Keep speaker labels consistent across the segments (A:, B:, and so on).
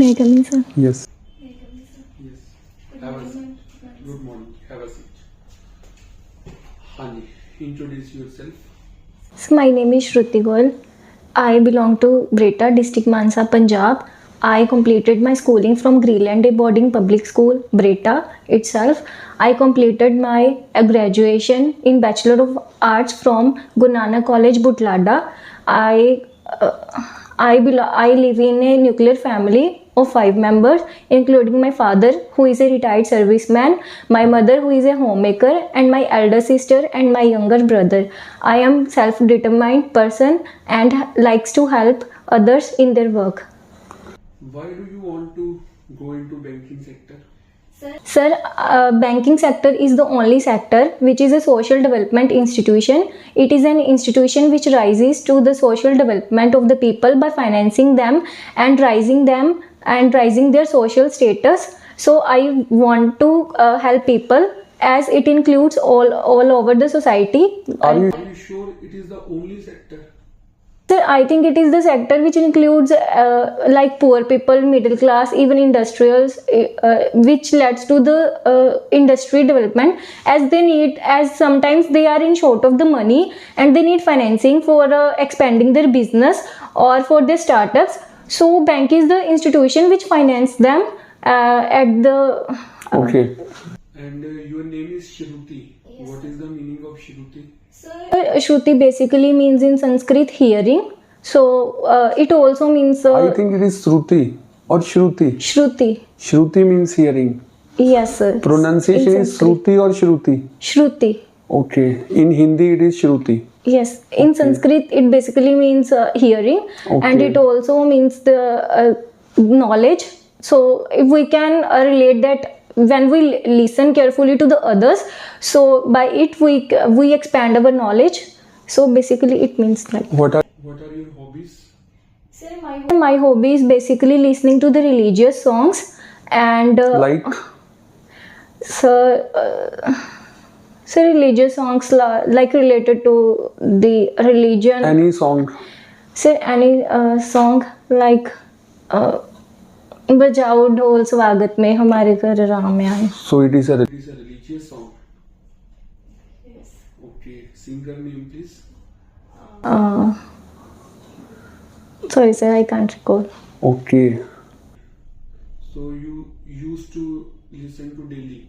A: May I come in, sir?
B: Yes.
C: Yes. Have a seat. Good morning. Have a seat. Hani, introduce yourself.
A: So my name is Shruti Goel. I belong to Breta, District Mansa, Punjab. I completed my schooling from Greenland Day Boarding Public School, Breta itself. I completed my graduation in Bachelor of Arts from Guru Nanak College, Butlada. I live in a nuclear family of 5 members, including my father, who is a retired serviceman, my mother, who is a homemaker, and my elder sister and my younger brother. I am self-determined person and likes to help others in their work.
C: Why do you want to go into banking sector?
A: Sir, banking sector is the only sector which is a social development institution. It is an institution which rises to the social development of the people by financing them and raising their social status. So I want to help people as it includes all over the society.
C: Are you sure it is the only sector?
A: Sir, I think it is the sector which includes like poor people, middle class, even industrials, which leads to the industry development, as sometimes they are in short of the money and they need financing for expanding their business or for their startups. So bank is the institution which finance them at the...
C: Okay. And your name is Shruti. Yes. What is the meaning of Shruti?
A: Shruti basically means in Sanskrit hearing. So it also means...
B: I think it is Shruti or Shruti.
A: Shruti.
B: Shruti means hearing.
A: Yes, sir.
B: Pronunciation is Shruti or Shruti?
A: Shruti.
B: Okay. In Hindi it is Shruti.
A: Yes. In Sanskrit it basically means hearing.
B: Okay.
A: And it also means the knowledge. So if we can relate that when we listen carefully to the others, so by it we expand our knowledge. So basically it means that.
C: What are your hobbies?
A: Sir, my hobby is basically listening to the religious songs and
B: like
A: religious songs like related to the religion.
B: Any song?
A: Sir, any song like बजाओ ढोल स्वागत में हमारे घर राम आए.
B: So it is a
C: religious song.
A: Yes.
C: Okay. Singer name please.
A: Sorry sir, I can't recall.
B: Okay.
C: So you used to listen to daily?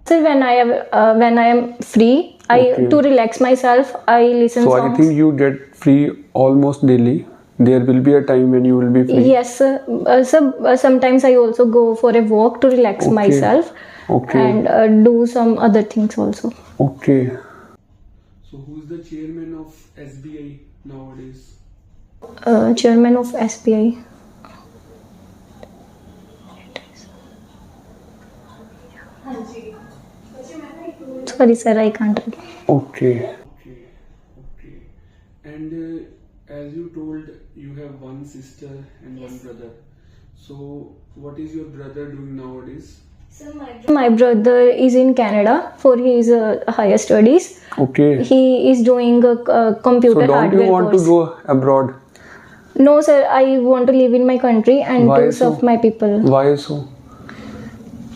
A: Sir, when I am free,
B: Okay.
A: to relax myself, I listen
B: So
A: songs.
B: I think you get free almost daily. There will be a time when you will be free.
A: Yes, sir. Sometimes I also go for a walk to relax
B: Okay.
A: myself.
B: Okay.
A: And do some other things also.
B: Okay.
C: So who is the chairman of SBI nowadays?
A: Chairman of SBI. Sorry sir, I can't.
B: Okay.
C: Okay. And as you told, you have one sister and one brother. So what is your brother doing nowadays?
A: My brother is in Canada for his higher studies.
B: Okay.
A: He is doing a computer
B: So don't
A: hardware
B: you want
A: course.
B: to go abroad?
A: No sir, I want to live in my country and
B: Why
A: to
B: so?
A: serve my people.
B: Why so?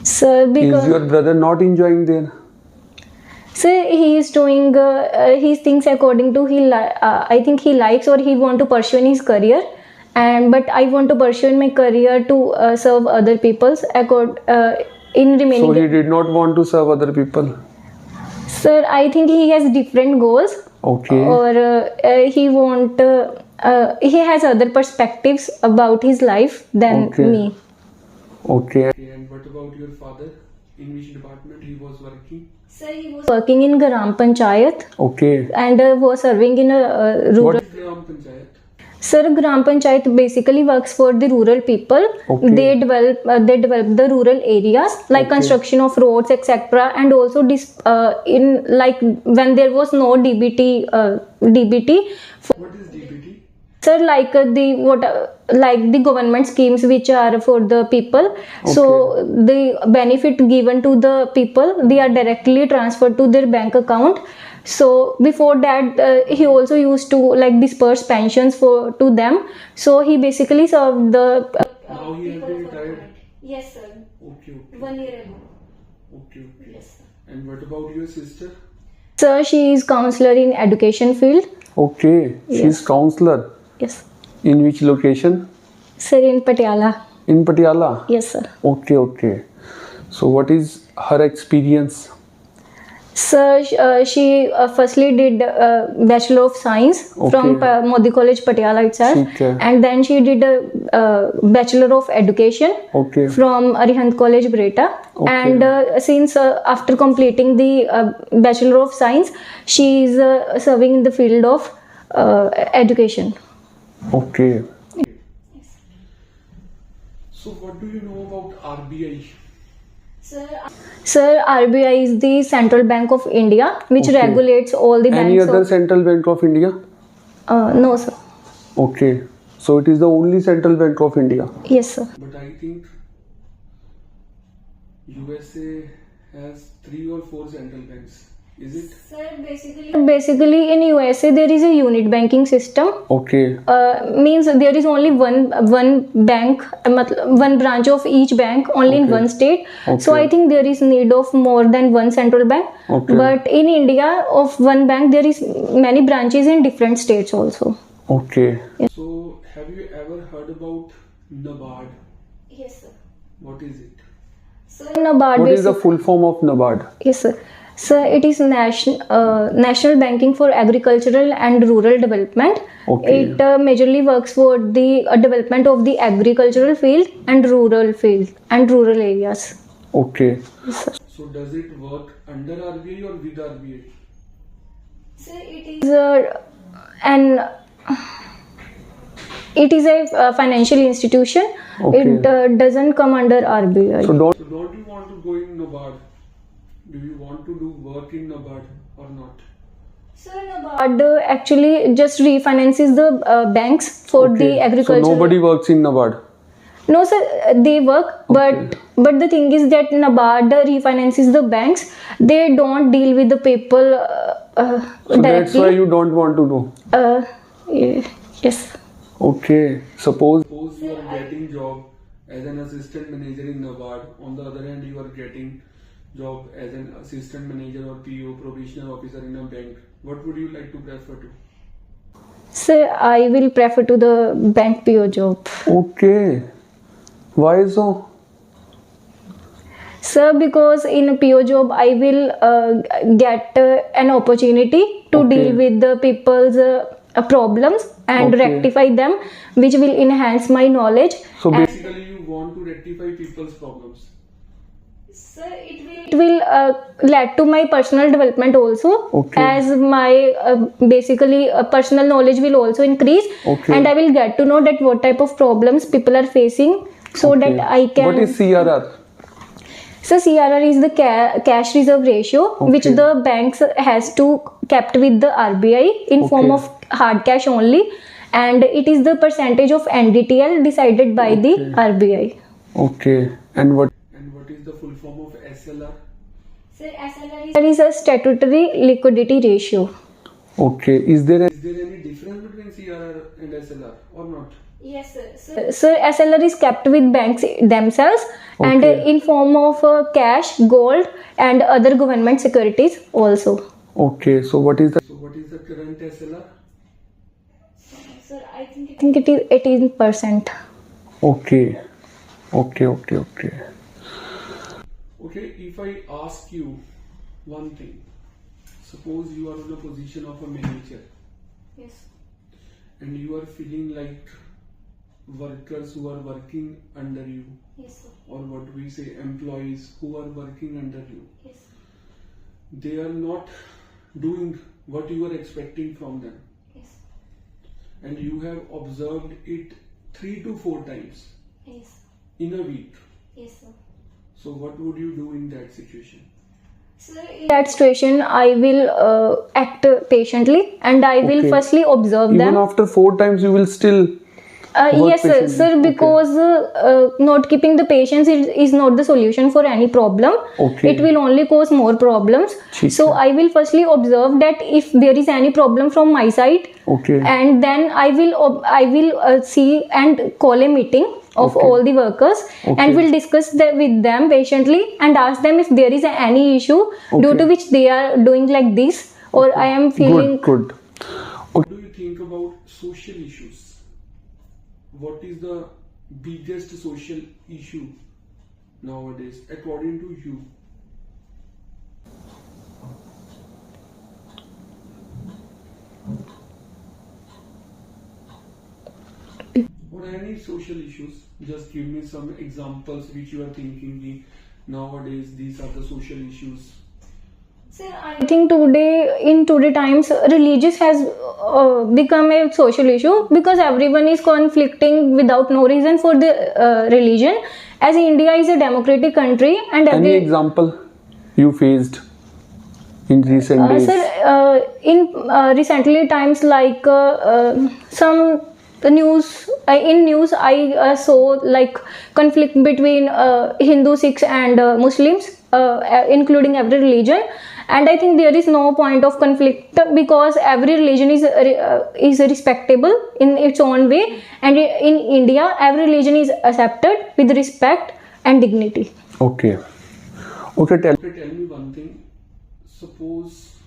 A: Sir, because...
B: Is your brother not enjoying there?
A: Sir, he is doing his things according to I think he likes or he want to pursue in his career, but I want to pursue in my career to serve other people's in remaining.
B: So he did not want to serve other people.
A: Sir, I think he has different goals.
B: Okay.
A: Or he has other perspectives about his life than
B: Okay.
A: me.
B: Okay.
C: And what about your father? In which department he was working?
A: Sir, he was working in Gram Panchayat
B: Okay.
A: and was serving in a rural.
C: What is Gram Panchayat?
A: Sir, Gram Panchayat basically works for the rural people.
B: Okay.
A: They develop the rural areas like
B: Okay.
A: construction of roads, etc. And also in like when there was no DBT.
C: What is DBT?
A: Sir, like the government schemes which are for the people. So the benefit given to the people, they are directly transferred to their bank account. So before that, he also used to disperse pensions to them. So he basically served the.
C: Now he has been
A: Yes, sir.
C: Okay, okay.
A: 1 year ago.
C: Okay, okay.
A: Yes, sir.
C: And what about your sister?
A: Sir, she is counselor in education field.
B: Okay, she's counselor.
A: Yes.
B: In which location?
A: Sir, in Patiala.
B: In Patiala?
A: Yes, sir.
B: Okay, okay. So what is her experience?
A: Sir, she firstly did Bachelor of Science from Modi College, Patiala itself.
B: Okay.
A: And then she did a Bachelor of Education from Arihant College, Breta. And since after completing the Bachelor of Science, she is serving in the field of education.
B: Okay.
C: So what do you know about RBI?
A: Sir, RBI is the Central Bank of India, which regulates all the banks.
B: Any other Central Bank of India?
A: No, sir.
B: Okay. So it is the only Central Bank of India?
A: Yes, sir.
C: But I think USA has 3 or 4 central banks. Is it?
A: Sir, basically in USA there is a unit banking system.
B: Okay.
A: Means there is only one bank, one branch of each bank only in one state. So I think there is need of more than one central bank. But in India, of one bank there is many branches in different states also.
B: Okay.
C: So have you ever heard about NABARD?
A: Yes, sir.
C: What is it?
A: Sir, NABARD.
B: What is the full form of NABARD?
A: Yes, sir. Sir, it is National Banking for Agricultural and Rural Development. It majorly works for the development of the agricultural field and rural areas.
B: Okay.
A: Yes, sir.
C: So does it work under RBI or with RBI?
A: Sir, it is a financial institution. It doesn't come under RBI.
C: So don't you want to go in NABARD? Do you want to do work in NABARD or not?
A: Sir, NABARD actually just refinances the banks for the agriculture.
B: So nobody works in NABARD?
A: No, sir, they work, but the thing is that NABARD refinances the banks. They don't deal with the people
B: so
A: directly.
B: That's why you don't want to do?
A: Yes.
B: Okay. Suppose
C: you are getting job as an assistant manager in NABARD. On the other hand, you are getting job as an assistant manager or PO, probationer officer in a bank. What would you like to prefer to?
A: Sir, I will prefer to the bank PO job.
B: Okay. Why so?
A: Sir, because in a PO job, I will get an opportunity to deal with the people's problems and rectify them, which will enhance my knowledge.
B: So
C: basically, you want to rectify people's problems.
A: Sir, it will lead to my personal development also, as my basically personal knowledge will also increase, and I will get to know that what type of problems people are facing, so that I can.
B: What is CRR?
A: So CRR is the cash reserve ratio, which the banks has to kept with the RBI in form of hard cash only, and it is the percentage of NDTL decided by the RBI.
B: Okay. And what
C: is the full form of SLR?
A: Sir, SLR is a statutory liquidity ratio.
B: Okay. Is there
C: any difference between CRR and SLR or not?
A: Yes, sir. Sir, SLR is kept with banks themselves and in form of cash, gold, and other government securities also.
B: Okay. So what is the
C: current SLR?
A: Sir, I think it is 18%.
B: Okay.
C: Okay, if I ask you one thing, suppose you are in a position of a manager.
A: Yes.
C: And you are feeling like workers who are working under you.
A: Yes, sir.
C: Or what we say, employees who are working under you.
A: Yes.
C: They are not doing what you are expecting from them.
A: Yes.
C: And you have observed it 3 to 4 times.
A: Yes.
C: In a week.
A: Yes, sir.
C: So what would you do in that situation?
A: Sir, in that situation, I will act patiently and I will firstly observe them.
B: Even after 4 times, you will still About
A: Yes,
B: patience?
A: sir,
B: Okay.
A: because not keeping the patience is not the solution for any problem.
B: Okay.
A: It will only cause more problems.
B: ठीक
A: So
B: है.
A: I will firstly observe that if there is any problem from my side,
B: Okay.
A: and then I will see and call a meeting of
B: Okay.
A: all the workers,
B: Okay.
A: and will discuss with them patiently and ask them if there is any issue due
B: Okay.
A: to which they are doing like this, or I am feeling.
B: Good.
C: What do you think about social issues? What is the biggest social issue nowadays, according to you? Or any social issues? Just give me some examples which you are thinking nowadays these are the social issues.
A: Sir, I think in today times, religious has become a social issue because everyone is conflicting without no reason for the religion. As India is a democratic country, and
B: Any example you faced in recent days?
A: sir, in recently times, like some news in news, I saw like conflict between Hindu, Sikhs, and Muslims, including every religion. And I think there is no point of conflict because every religion is respectable in its own way, and in India every religion is accepted with respect and dignity.
B: Okay. Okay, tell.
C: Okay, tell me one thing. Suppose,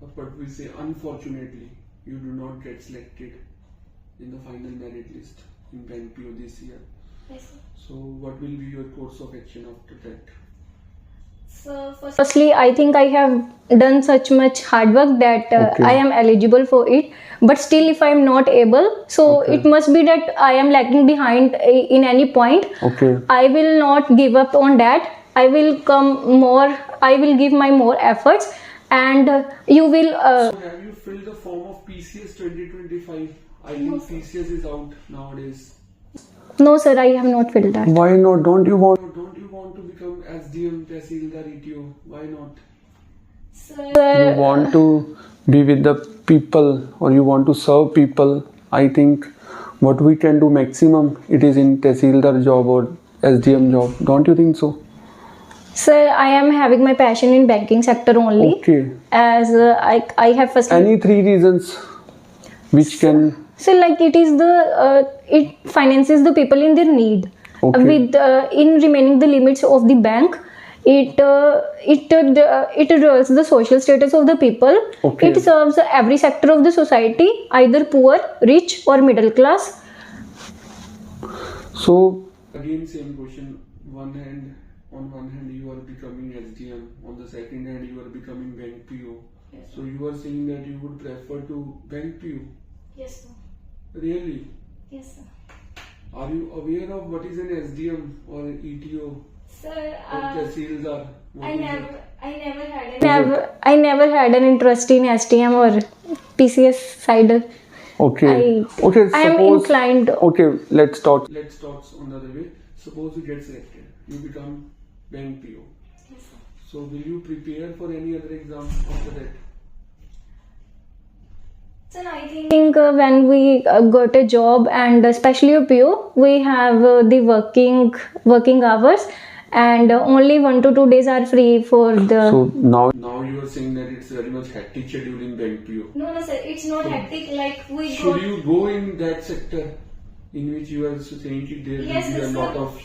C: what we say, unfortunately, you do not get selected in the final merit list in Bank PO this year.
A: Yes, sir.
C: So, what will be your course of action after that?
A: So firstly, I think I have done such much hard work that
B: Okay.
A: I am eligible for it. But still, if I am not able, so
B: Okay.
A: it must be that I am lagging behind in any point.
B: Okay.
A: I will not give up on that. I will come more. I will give my more efforts, and you will.
C: So, have you filled the form of PCS 2025? I think PCS is out nowadays.
A: No, sir, I have not filled that.
B: Why not? Don't you want?
C: Don't you want to become SDM, Tehsildar, ETO? Why not?
B: You want to be with the people, or you want to serve people? I think what we can do maximum, it is in Tehsildar job or SDM job. Don't you think so?
A: Sir, I am having my passion in banking sector only.
B: Okay.
A: As I have firstly.
B: Any 3 reasons which can?
A: So like it is it finances the people in their need.
B: Okay.
A: With in remaining the limits of the bank, it rules the social status of the people.
B: Okay.
A: It serves every sector of the society, either poor, rich, or middle class.
B: So
C: Again, same question. On one hand, you are becoming SDM. On the second hand, you are becoming Bank PO.
A: Yes.
C: So you are saying that you would prefer to Bank PO.
A: Yes, sir.
C: Really?
A: Yes, sir.
C: Are you aware of what is an SDM or an ETO
A: Sir,
C: or Tehsildar? What is it?
A: I never had an interest in STM or PCS side.
B: okay. Okay.
A: I am
B: Suppose.
A: inclined.
B: Okay. Let's talk.
C: Let's talk on the other way. Suppose you get selected, you become Bank PO.
A: Yes, sir.
C: So will you prepare for any other exam after that?
A: So I think when we got a job, and especially a PO, we have the working hours, and only 1 to 2 days are free for the.
B: So now.
C: Now you are saying that it's very much hectic schedule in Bank PO.
A: No, sir, it's not hectic. Like we
C: Should you go in that sector in which you are saying that there
A: Yes,
C: will be a
A: sir.
C: lot of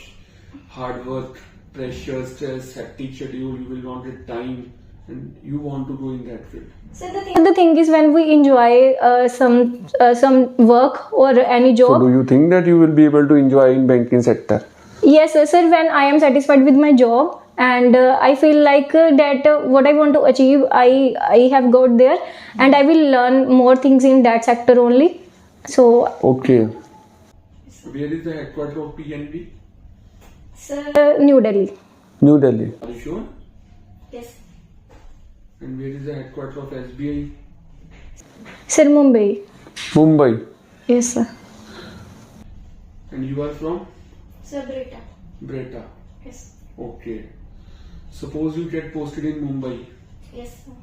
C: hard work, pressure, stress, hectic schedule, you will not get time, and you want to go in that field?
A: So the thing is, when we enjoy some work or any
B: So
A: job.
B: do you think that you will be able to enjoy in banking sector?
A: Yes, sir. When I am satisfied with my job, and I feel like that what I want to achieve, I have got there, and I will learn more things in that sector only. So.
B: Okay.
C: Where is the headquarters of PNB?
A: Sir, New Delhi.
B: New Delhi.
C: Are you sure?
A: Yes.
C: And where is the headquarters of SBI?
A: Sir, Mumbai.
B: Mumbai.
A: Yes, sir.
C: And you are from?
A: Sir, Brita.
C: Breta.
A: Yes.
C: Okay. Suppose you get posted in Mumbai.
A: Yes, sir.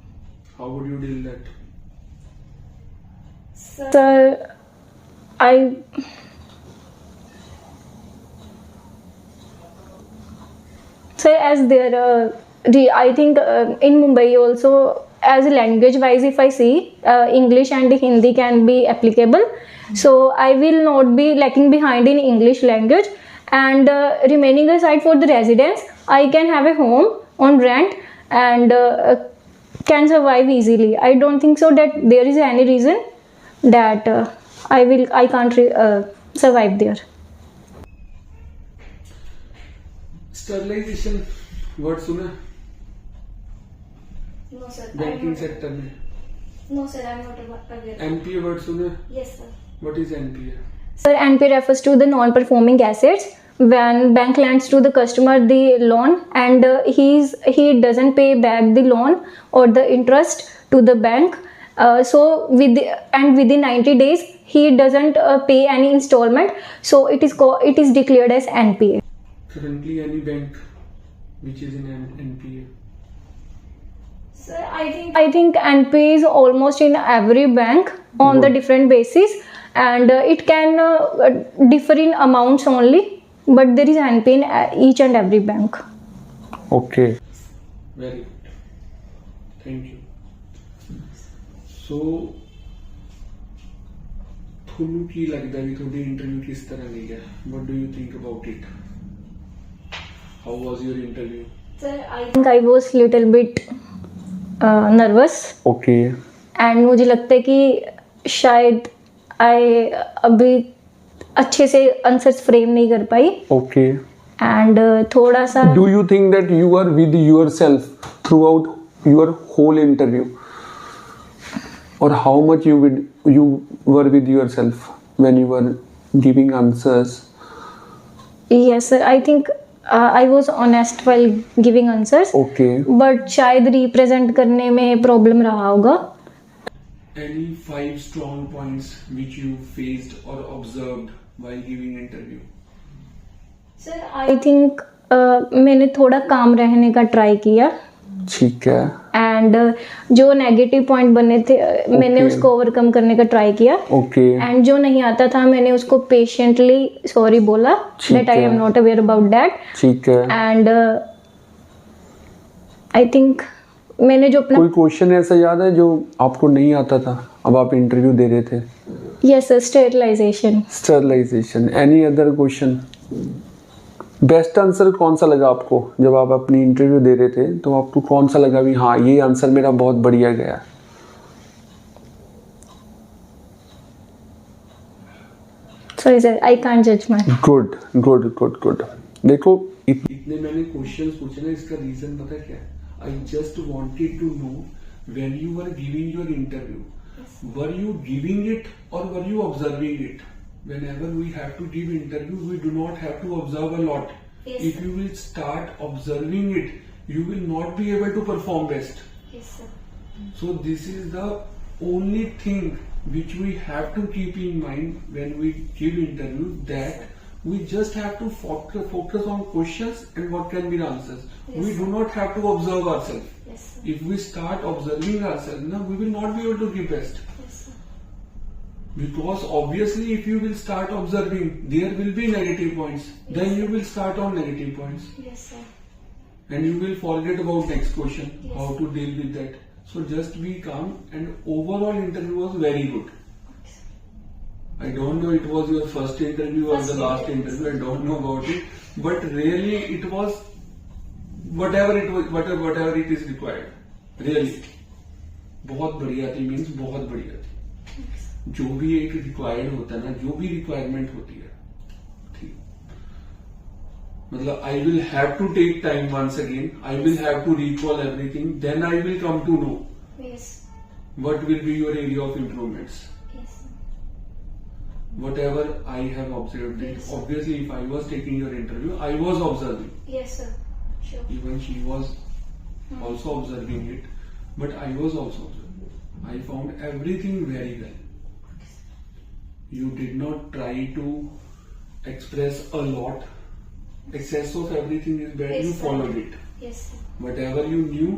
C: How would you deal that?
A: Sir, So as there, I think in Mumbai also, as language wise, if I see, English and Hindi can be applicable. So I will not be lacking behind in English language, and remaining aside for the residence, I can have a home on rent and can survive easily. I don't think so that there is any reason that I can't survive there.
C: Sterilization word सुना?
D: No sir.
C: Banking sector में.
D: No sir, I'm not aware.
C: NPA word सुना?
D: Yes sir.
C: What is NPA?
A: Sir, NPA refers to the non-performing assets. When bank lends to the customer the loan and he doesn't pay back the loan or the interest to the bank, so within 90 days he doesn't pay any installment, so it is declared as NPA.
C: Currently, any bank which is in NPA.
D: Sir, I
A: think NPA is almost in every bank on the different basis, and it can differ in amounts only. But there is NPA in each and every bank.
B: Okay.
C: Very good. Thank you. So, ਤੁਹਾਨੂੰ ਕੀ ਲੱਗਦਾ ਵੀ ਤੁਹਾਡੀ interview ਕਿਸ ਤਰ੍ਹਾਂ ਦੀ ਹੈ? What do you think about it? How was your interview?
D: sir, I
A: think I was little bit nervous.
B: Okay.
A: And मुझे लगता है कि शायद I अभी अच्छे से आंसर्स फ्रेम नहीं कर पाई.
B: Okay.
A: And थोड़ा सा.
B: Do you think that you were with yourself throughout your whole interview, or how much you were with yourself when you were giving answers?
A: Yes sir, I think I was honest while giving answers.
B: Okay.
A: But शायद represent करने में problem रहा होगा.
C: Any 5 strong points which you faced or observed while giving interview?
D: sir,
A: I think मैंने थोड़ा काम रहने का ट्राई किया.
B: ठीक है.
A: एंड जो नेगेटिव पॉइंट बने थे मैंने उसको ओवरकम करने का ट्राई किया.
B: ओके.
A: एंड जो नहीं आता था मैंने उसको पेशेंटली सॉरी बोला that I am not aware about that.
B: ठीक है.
A: एंड आई थिंक मैंने जो अपना
B: कोई क्वेश्चन ऐसा याद है जो आपको नहीं आता था अब आप इंटरव्यू दे रहे थे?
A: Yes sir, sterilisation.
B: Any other question? Best answer कौन सा लगा आपको जब आप अपनी इंटरव्यू दे रहे थे? तो आपको कौन सा लगा भी हाँ ये आंसर मेरा बहुत बढ़िया गया?
A: सॉरी सर, आई कांट जज माय.
B: गुड. देखो
C: इतने मैंने क्वेश्चंस पूछे ना, इसका रीजन पता क्या है? I just wanted to know when you were giving your interview, were you giving it or were you observing it? Whenever we have to give interview, we do not have to observe a lot.
D: Yes,
C: if you will start observing it, you will not be able to perform best.
D: yes sir.
C: So this is the only thing which we have to keep in mind when we give interview, that we just have to focus on questions and what can be the answers.
D: Yes,
C: we do not have to observe ourselves.
D: Yes sir.
C: If we start observing ourselves, now we will not be able to give best.
D: Yes sir.
C: Because obviously if you will start observing, there will be negative points.
D: Yes,
C: Then you
D: sir.
C: will start on negative points.
D: Yes sir.
C: And you will forget about next question,
D: Yes.
C: how to deal with that. So just be calm, and overall interview was very good. I don't know it was your first interview or
D: First
C: the last
D: interview.
C: interview, I don't know about it. But really it was whatever it is required. Really. बहुत बढ़िया थी, means बहुत बढ़िया थी. जो भी एक required होता है ना, जो भी रिक्वायरमेंट होती है, ठीक, मतलब I will have to take time once again, I will have to recall everything, then I will come to know
D: Yes.
C: what will be your area of improvements.
D: Yes sir.
C: Whatever I have observed it.
D: Yes.
C: Obviously, if I was taking your interview, I was observing.
D: Yes sir. Sure.
C: Even she was also observing it, but I was also observing. I found everything very well. You did not try to express a lot. Excess of everything is bad.
D: Yes,
C: You
D: sir.
C: followed it.
D: Yes sir.
C: Whatever you knew,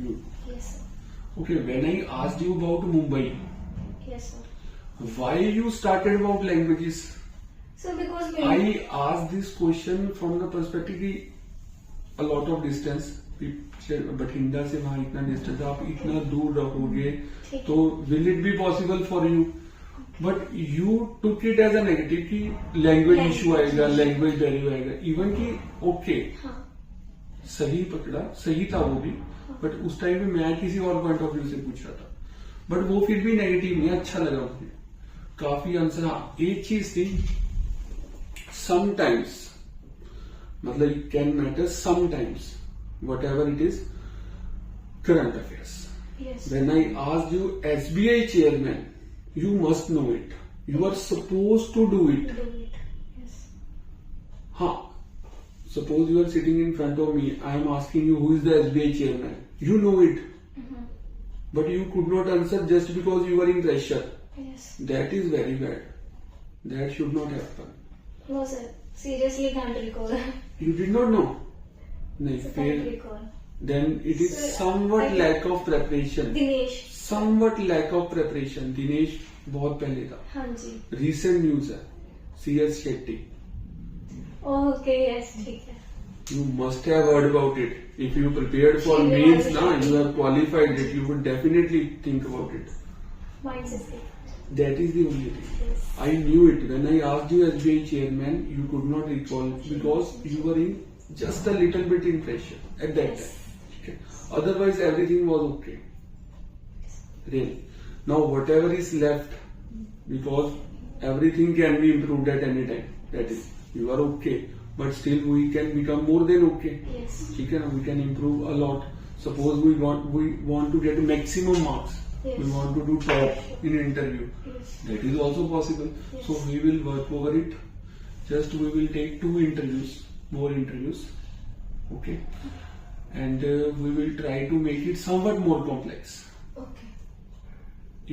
C: you.
D: Yes sir.
C: Okay, when I asked you about Mumbai,
D: Yes sir.
C: why you started about languages?
D: So because
C: I asked this question from the perspective कि a lot of distance, Bathinda से वहां इतना distance, आप इतना दूर रहोगे तो will it be possible for you? But you took it as a negative कि लैंग्वेज इशू आएगा, लैंग्वेज बैरियर आएगा, इवन कि ओके सही पकड़ा, सही था वो भी, बट उस टाइम पे मैं किसी और पॉइंट ऑफ व्यू से पूछ रहा था, बट वो फिर भी नेगेटिव नहीं, अच्छा लगा मुझे काफी आंसर। हाँ एक चीज थी, समटाइम्स मतलब it can matter sometimes what ever it is current affairs.
D: Yes.
C: When I asked you SBI chairman, you must know it. You are supposed to do it.
D: Do it. Yes.
C: Huh. Suppose you are sitting in front of me. I am asking you who is the SBI chairman. You know it. But you could not answer just because you were in pressure.
D: Yes.
C: That is very bad. That should not happen.
D: No, sir. Seriously, can't recall.
C: You did not know. No,
D: Sir,
C: fail.
D: can't recall.
C: Then it is
D: Sir,
C: somewhat
D: I-
C: lack of preparation.
D: Dinesh.
C: Somewhat lack of preparation. Dinesh बहुत पहले था.
D: हाँ जी।
C: Recent news है. CS Shetty.
D: Okay yes ठीक है।
C: You must have heard about it. If you prepared for
D: She
C: mains
D: was-
C: now, you have qualified it. You would definitely think about it.
D: Mind से skip.
C: That is the only thing.
D: Yes.
C: I knew it. When I asked you SBI chairman, you could not recall because you were in just a little bit in pressure at that
D: Yes.
C: time. Okay. Otherwise, everything was okay. Really. Now, whatever is left, because everything can be improved at any time. That is, you are okay, but still we can become more than okay.
D: Yes.
C: Okay, we can improve a lot. Suppose we want to get maximum marks.
D: Yes.
C: We want to do top in an interview.
D: Yes.
C: That is also possible.
D: Yes.
C: So we will work over it. Just we will take 2 interviews, more interviews. Okay. And we will try to make it somewhat more complex.
D: Okay.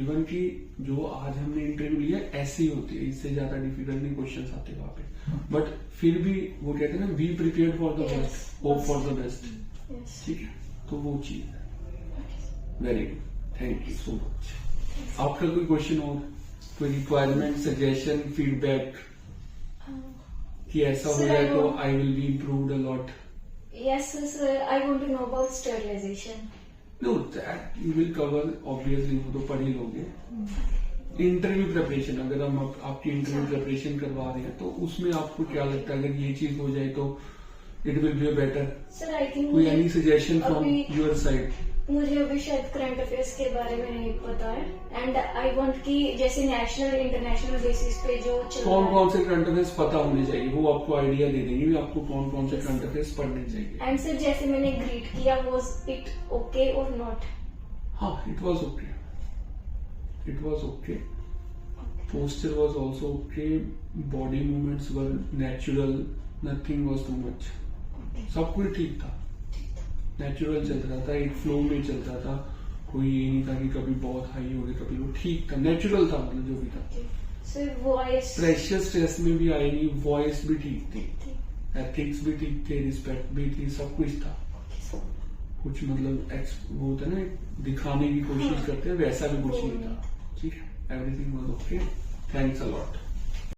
C: Even कि जो आज हमने interview लिया ऐसे ही होती है, इससे ज्यादा डिफिकल्ट नहीं क्वेश्चंस आते वहां पे, बट फिर भी वो कहते हैं ना, be prepared for the
D: Yes.
C: Best, hope for the best.
D: Yes.
C: ठीक है, तो वो चीज है। Very good, thank you so much. आपका कोई क्वेश्चन और कोई रिक्वायरमेंट, सजेशन, फीडबैक कि ऐसा हो
D: Sir,
C: जाए
D: I
C: तो
D: want-
C: I will be improved a lot?
D: Yes, sir. I want to know about sterilization.
C: Know that you will cover, obviously वो तो पढ़ ही लोगे। इंटरव्यू प्रिपरेशन, अगर हम आपकी इंटरव्यू प्रिपरेशन करवा रहे हैं तो उसमें आपको क्या लगता है, अगर ये चीज हो जाए तो it will be better?
D: Sir I think
C: कोई एनी सजेशन फ्रॉम
D: अभी-
C: योर साइड?
D: मुझे अभी शायद करंट अफेयर्स के बारे में नहीं पता है, एंड आई वांट कि जैसे नेशनल इंटरनेशनल बेसिस पे जो चल
C: कौन
D: रहा है,
C: कौन से करंट अफेयर्स पता होने चाहिए, वो आपको आइडिया दे देंगे भी आपको कौन कौन से करंट अफेयर्स पढ़ने चाहिए।
D: एंड सर जैसे मैंने ग्रीट किया, वाज इट ओके और नॉट?
C: हाँ, it was okay, it was okay, posture was also okay, body movements were natural, nothing was too much, सब कुछ ठीक था, नेचुरल चल रहा था, एक फ्लो में चल रहा था, कोई ये नहीं था कि कभी बहुत हाई हो गया, कभी वो ठीक था, नेचुरल था, मतलब जो भी था।
D: सर वॉइस
C: प्रेशर स्ट्रेस में भी आई नहीं, वॉइस भी ठीक थी, एथिक्स भी ठीक थे, रिस्पेक्ट भी थी, सब कुछ था। कुछ मतलब वो होता है ना, दिखाने की कोशिश करते हैं, वैसा भी कुछ नहीं था। ठीक है, everything was okay, thanks a lot.